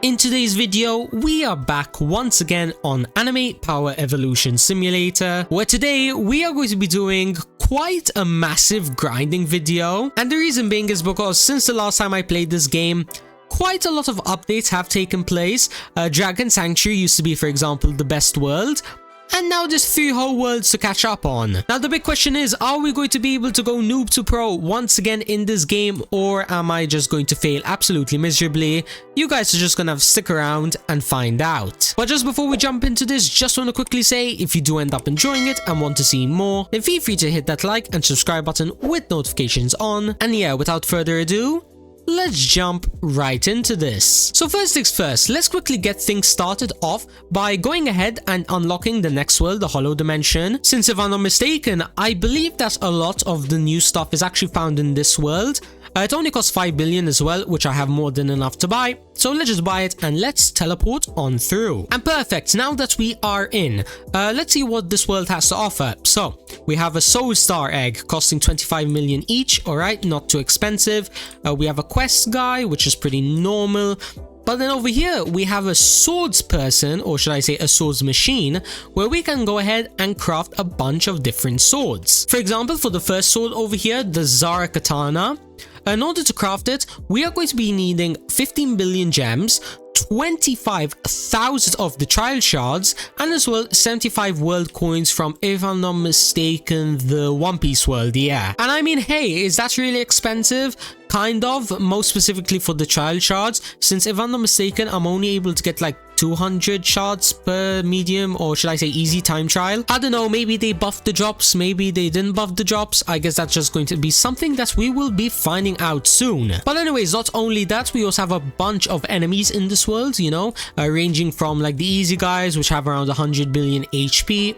In today's video, we are back once again on Anime Power Evolution Simulator, where today we are going to be doing quite a massive grinding video. And the reason being is because since the last time I played this game, quite a lot of updates have taken place. Dragon Sanctuary used to be, for example, the best world, and now there's 3 whole worlds to catch up on. Now the big question is, are we going to be able to go noob to pro once again in this game, or am I just going to fail absolutely miserably? You guys are just gonna have to stick around and find out. But just before we jump into this, just want to quickly say, if you do end up enjoying it and want to see more, then feel free to hit that like and subscribe button with notifications on. And yeah, without further ado, let's jump right into this. So first things first, let's quickly get things started off by going ahead and unlocking the next world, the Hollow Dimension. Since if I'm not mistaken, I believe that a lot of the new stuff is actually found in this world. It only costs 5 billion as well, which I have more than enough to buy. So let's just buy it and let's teleport on through. And perfect, now that we are in, let's see what this world has to offer. So we have a Soul Star egg costing 25 million each, alright, not too expensive. We have a quest guy, which is pretty normal. But then over here, we have a swords person, or should I say a swords machine, where we can go ahead and craft a bunch of different swords. For example, for the first sword over here, the Zara Katana, in order to craft it, we are going to be needing 15 billion gems, 25,000 of the trial shards, and as well 75 world coins from, if I'm not mistaken, the One Piece world, yeah. And I mean, hey, is that really expensive? Kind of, most specifically for the trial shards, since if I'm not mistaken, I'm only able to get like 200 shards per medium, or should I say easy time trial. I don't know, maybe they buffed the drops, maybe they didn't buff the drops. I guess that's just going to be something that we will be finding out soon. But anyways, not only that, we also have a bunch of enemies in this world, you know, ranging from like the easy guys, which have around 100 billion HP,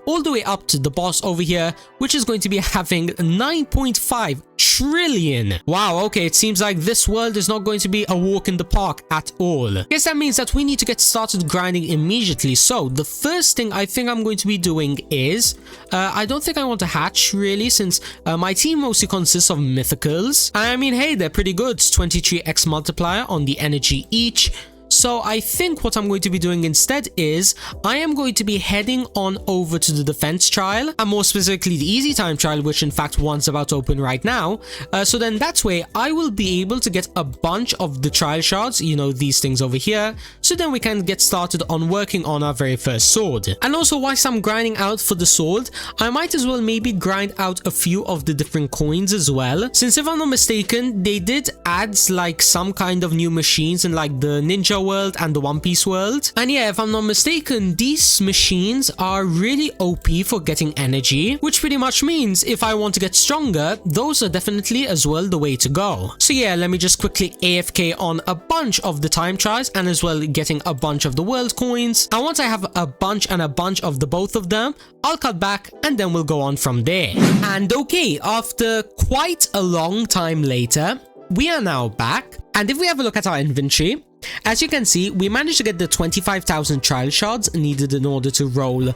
all the way up to the boss over here, which is going to be having 9.5 trillion. Wow, okay, it seems like this world is not going to be a walk in the park at all. Guess that means that we need to get started grinding immediately. So the first thing I think I'm going to be doing is, I don't think I want to hatch really, since my team mostly consists of mythicals. I mean, hey, they're pretty good. 23x multiplier on the energy each. So I think what I'm going to be doing instead is I am going to be heading on over to the defense trial, and more specifically the easy time trial, which in fact one's about to open right now. So then that way I will be able to get a bunch of the trial shards, you know, these things over here. So then we can get started on working on our very first sword. And also, whilst I'm grinding out for the sword, I might as well maybe grind out a few of the different coins as well. Since if I'm not mistaken, they did add like some kind of new machines in like the Ninja world and the One Piece world. And yeah, if I'm not mistaken, these machines are really OP for getting energy, which pretty much means if I want to get stronger, those are definitely as well the way to go. So yeah, let me just quickly AFK on a bunch of the time trials and as well getting a bunch of the world coins. And once I have a bunch of the both of them, I'll cut back and then we'll go on from there. And okay, after quite a long time later, we are now back. And if we have a look at our inventory, as you can see, we managed to get the 25,000 trial shards needed in order to roll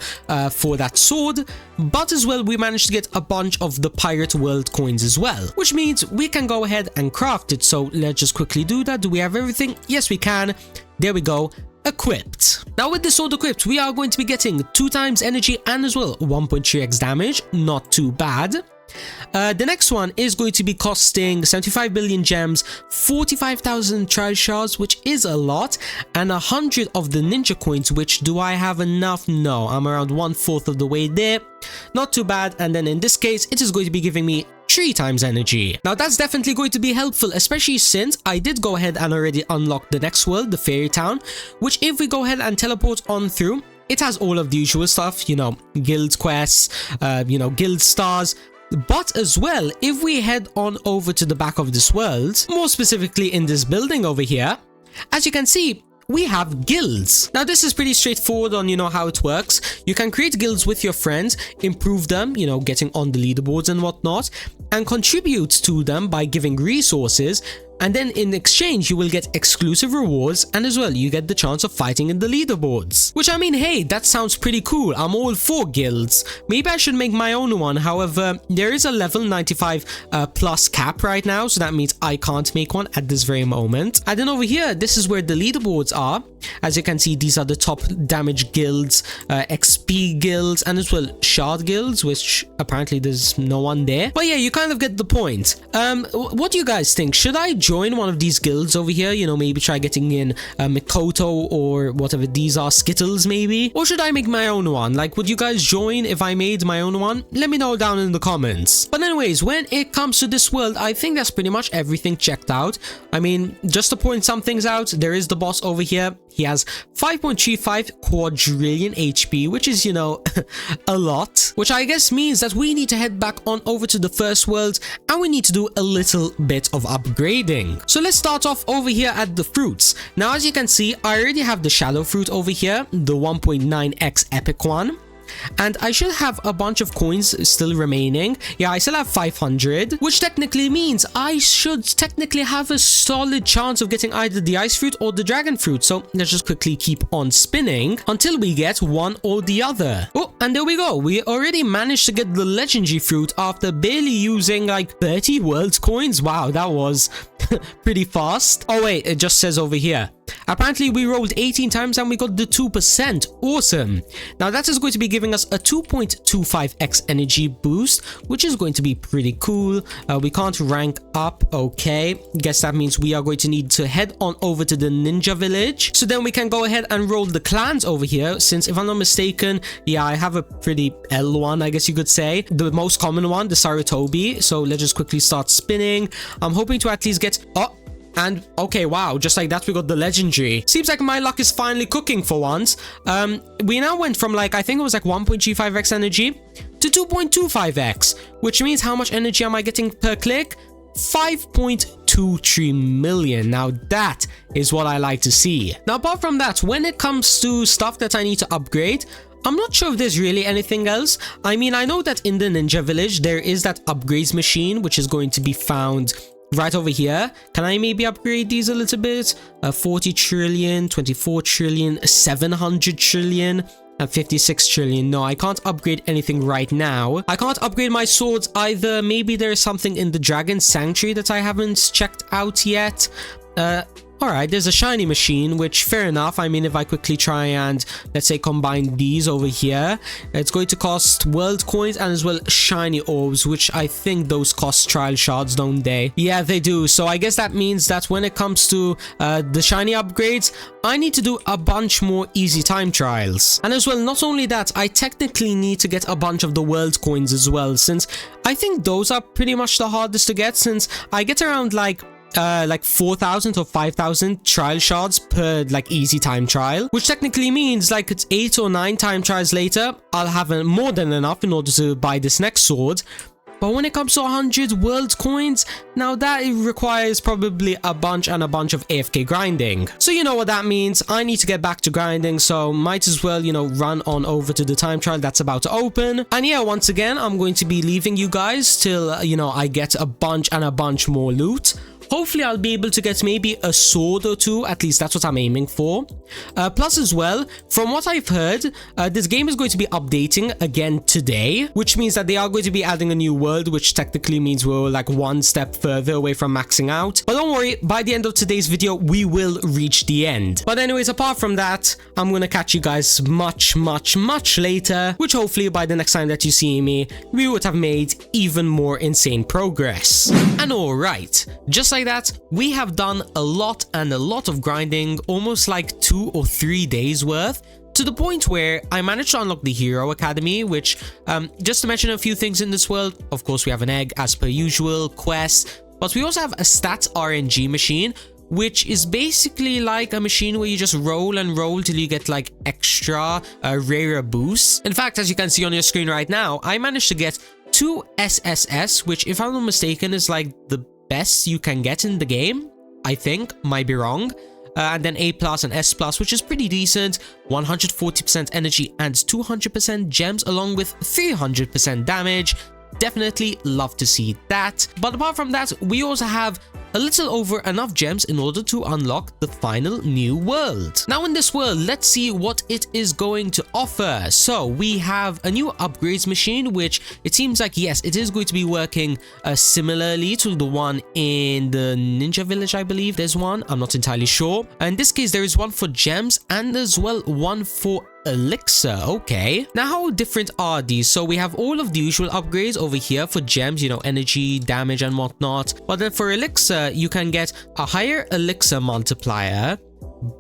for that sword, but as well we managed to get a bunch of the pirate world coins as well, which means we can go ahead and craft it. So let's just quickly do that. Do we have everything? Yes, we can. There we go. Equipped. Now with the sword equipped, we are going to be getting 2 times energy and as well 1.3x damage. Not too bad. The next one is going to be costing 75 billion gems, 45,000 trial shards, which is a lot, and 100 of the ninja coins, which do I have enough? No, I'm around 1/4 of the way there. Not too bad. And then in this case, it is going to be giving me 3 times energy. Now that's definitely going to be helpful, especially since I did go ahead and already unlock the next world, the Fairy Town, which if we go ahead and teleport on through, it has all of the usual stuff, you know, guild quests, you know, guild stars. But as well, if we head on over to the back of this world, more specifically in this building over here, as you can see, we have guilds. Now this is pretty straightforward on, you know, how it works. You can create guilds with your friends, improve them, you know, getting on the leaderboards and whatnot, and contribute to them by giving resources. And then in exchange, you will get exclusive rewards, and as well, you get the chance of fighting in the leaderboards. Which, I mean, hey, that sounds pretty cool. I'm all for guilds. Maybe I should make my own one. However, there is a level 95 plus cap right now, so that means I can't make one at this very moment. And then over here, this is where the leaderboards are. As you can see, these are the top damage guilds, XP guilds, and as well shard guilds, which apparently there's no one there. But yeah, you kind of get the point. What do you guys think? Should I join one of these guilds over here? You know, maybe try getting in Mikoto or whatever these are, Skittles maybe? Or should I make my own one? Like, would you guys join if I made my own one? Let me know down in the comments. But anyways, when it comes to this world, I think that's pretty much everything checked out. I mean, just to point some things out, there is the boss over here. He has 5.35 quadrillion HP, which is, you know, a lot. Which I guess means that we need to head back on over to the first world, and we need to do a little bit of upgrading. So let's start off over here at the fruits. Now, as you can see, I already have the shadow fruit over here, the 1.9x epic one. And I should have a bunch of coins still remaining. Yeah, I still have 500, which technically means I should technically have a solid chance of getting either the ice fruit or the dragon fruit. So let's just quickly keep on spinning until we get one or the other. Oh, and there we go. We already managed to get the legendary fruit after barely using like 30 world coins. Wow, that was pretty fast. Oh wait, it just says over here. Apparently we rolled 18 times and we got the 2%. Awesome. Now that is going to be giving us a 2.25x energy boost, which is going to be pretty cool. We can't rank up. Okay, guess that means we are going to need to head on over to the ninja village. So then we can go ahead and roll the clans over here, since if I'm not mistaken, yeah, I have a pretty L one, I guess you could say. The most common one, the Sarutobi. So let's just quickly start spinning. I'm hoping to at least get... Oh, and okay, wow, just like that we got the legendary. Seems like my luck is finally cooking for once. We now went from like, I think it was like 1.35x energy to 2.25x, which means how much energy am I getting per click? 5.23 million. Now that is what I like to see. Now apart from that, when it comes to stuff that I need to upgrade, I'm not sure if there's really anything else. I mean, I know that in the ninja village there is that upgrades machine, which is going to be found right over here. Can I maybe upgrade these a little bit? 40 trillion, 24 trillion, 700 trillion, and 56 trillion. No, I can't upgrade anything right now. I can't upgrade my swords either. Maybe there's something in the Dragon Sanctuary that I haven't checked out yet. Alright, there's a shiny machine, which fair enough. I mean, if I quickly try and, let's say, combine these over here, it's going to cost world coins and as well shiny orbs, which I think those cost trial shards, don't they? Yeah, they do. So I guess that means that when it comes to the shiny upgrades, I need to do a bunch more easy time trials. And as well, not only that, I technically need to get a bunch of the world coins as well, since I think those are pretty much the hardest to get, since I get around like 4,000 or 5,000 trial shards per like easy time trial, which technically means like it's 8 or 9 time trials later I'll have more than enough in order to buy this next sword. But when it comes to 100 world coins, now that it requires probably a bunch of AFK grinding. So you know what that means. I need to get back to grinding, so might as well, you know, run on over to the time trial that's about to open. And yeah, once again, I'm going to be leaving you guys till, you know, I get a bunch more loot. Hopefully I'll be able to get maybe a sword or two, at least that's what I'm aiming for. Plus as well, from what I've heard, this game is going to be updating again today, which means that they are going to be adding a new world, which technically means we're like one step further away from maxing out. But don't worry, by the end of today's video, we will reach the end. But anyways, apart from that, I'm gonna catch you guys much later, which hopefully by the next time that you see me, we would have made even more insane progress. And alright, just like that, we have done a lot of grinding, almost like 2 or 3 days worth, to the point where I managed to unlock the Hero Academy, which, just to mention a few things in this world, of course we have an egg as per usual, quest, but we also have a stats RNG machine, which is basically like a machine where you just roll and roll till you get like extra rarer boosts. In fact, as you can see on your screen right now, I managed to get 2 SSS, which if I'm not mistaken is like the best you can get in the game, I think, might be wrong. And then A plus and S plus, which is pretty decent, 140% energy and 200% gems along with 300% damage. Definitely love to see that. But apart from that, we also have a little over enough gems in order to unlock the final new world. Now in this world, let's see what it is going to offer. So we have a new upgrades machine, which it seems like, yes, it is going to be working similarly to the one in the Ninja Village. I believe there's one, I'm not entirely sure. In this case, there is one for gems and as well one for elixir. Okay, now how different are these? So we have all of the usual upgrades over here for gems, you know, energy, damage and whatnot. But then for elixir, you can get a higher elixir multiplier,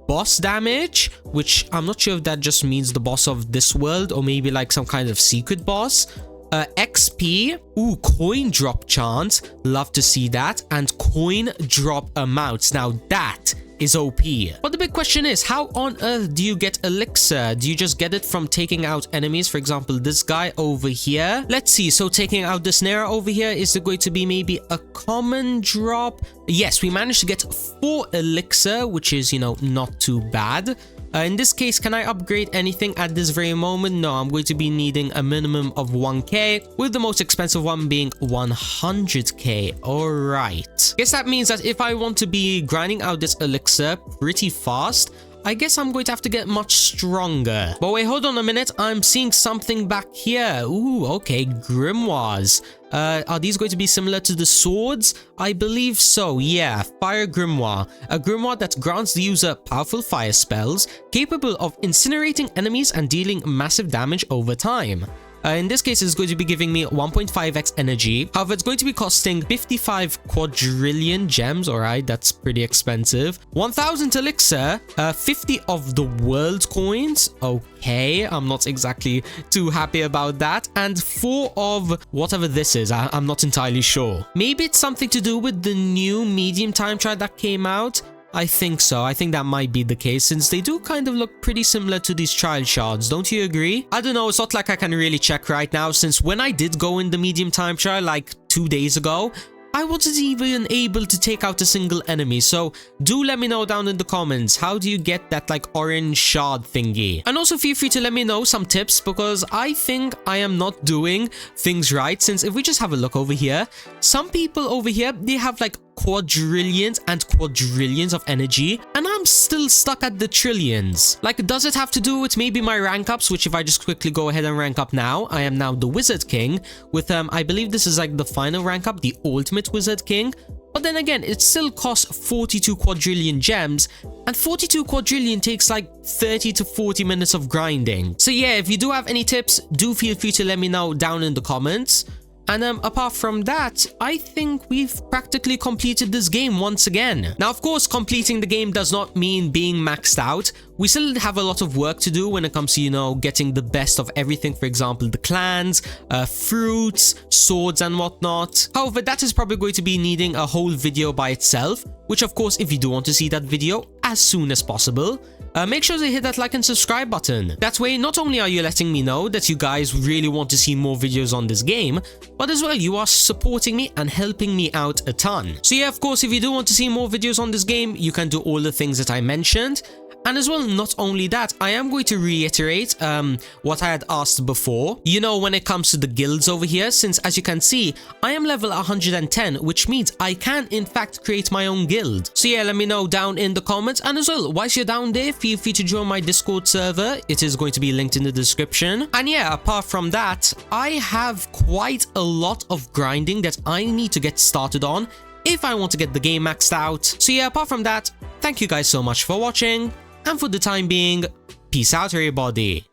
boss damage, which I'm not sure if that just means the boss of this world or maybe like some kind of secret boss. XP, coin drop chance, love to see that, and coin drop amounts. Now that is OP. But the big question is, how on earth do you get elixir? Do you just get it from taking out enemies? For example, this guy over here. Let's see. So taking out the snare over here, is it going to be maybe a common drop? Yes, we managed to get 4 elixir, which is, you know, not too bad. In this case, can I upgrade anything at this very moment? No, I'm going to be needing a minimum of 1k, with the most expensive one being 100k. Alright. Guess that means that if I want to be grinding out this elixir pretty fast, I guess I'm going to have to get much stronger. But wait, hold on a minute. I'm seeing something back here. Ooh, okay, grimoires. Are these going to be similar to the swords? I believe so, yeah. Fire Grimoire. A grimoire that grants the user powerful fire spells, capable of incinerating enemies and dealing massive damage over time. In this case, it's going to be giving me 1.5x energy. However, it's going to be costing 55 quadrillion gems. Alright, that's pretty expensive. 1000 elixir, 50 of the world coins. Okay, I'm not exactly too happy about that. And 4 of whatever this is. I'm not entirely sure. Maybe it's something to do with the new medium time trial that came out. I think so. I think that might be the case, since they do kind of look pretty similar to these trial shards. Don't you agree? I don't know. It's not like I can really check right now, since when I did go in the medium time trial like 2 days ago, I wasn't even able to take out a single enemy. So do let me know down in the comments, how do you get that like orange shard thingy? And also feel free to let me know some tips, because I think I am not doing things right. Since if we just have a look over here, some people over here, they have like quadrillions and quadrillions of energy, and I'm still stuck at the trillions. Like, does it have to do with maybe my rank ups, which if I just quickly go ahead and rank up now, I am now the Wizard King with I believe this is like the final rank up, the Ultimate Wizard King. But then again, it still costs 42 quadrillion gems, and 42 quadrillion takes like 30 to 40 minutes of grinding. So yeah, if you do have any tips, do feel free to let me know down in the comments. And apart from that, I think we've practically completed this game once again. Now, of course, completing the game does not mean being maxed out. We still have a lot of work to do when it comes to, you know, getting the best of everything. For example, the clans, fruits, swords and whatnot. However, that is probably going to be needing a whole video by itself, which of course, if you do want to see that video as soon as possible, make sure to hit that like and subscribe button. That way, not only are you letting me know that you guys really want to see more videos on this game, but as well, you are supporting me and helping me out a ton. So yeah, of course, if you do want to see more videos on this game, you can do all the things that I mentioned. And as well, not only that, I am going to reiterate what I had asked before. You know, when it comes to the guilds over here, since as you can see, I am level 110, which means I can in fact create my own guild. So yeah, let me know down in the comments. And as well, whilst you're down there, feel free to join my Discord server. It is going to be linked in the description. And yeah, apart from that, I have quite a lot of grinding that I need to get started on if I want to get the game maxed out. So yeah, apart from that, thank you guys so much for watching. And for the time being, peace out everybody.